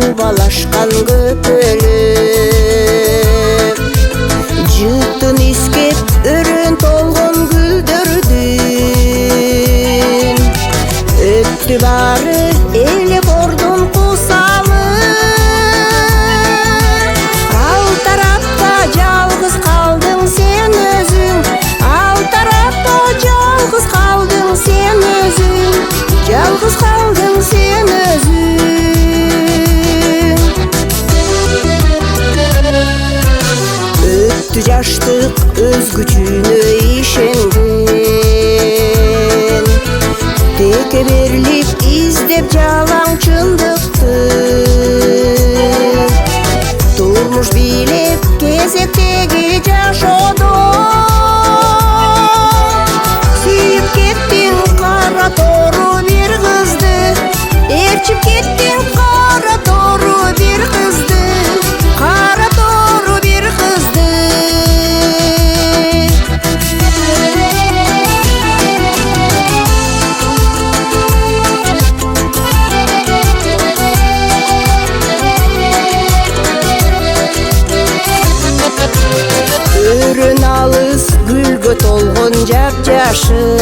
Албалашкан көпөлүп жыттын искеп өрөн толгон гүлдөрдүн өттү бары эле бордун кусалып ал тарапта жалгыз калдың сен өзүң ал тарапта жалгыз калдың сен өзүң жалгыз калдың сен өзүң өттү жаштык өз күчүнө ишенген теке берилип издеп жалаң чындыкты турмуш бийлеп кезектеги жашоодо сүйүп кеттиң кара тору бир кызды ээрчип кеттиң кара тору бир кызды кара тору бир кызды өрөн алыс гүлгө толгон жапжашыл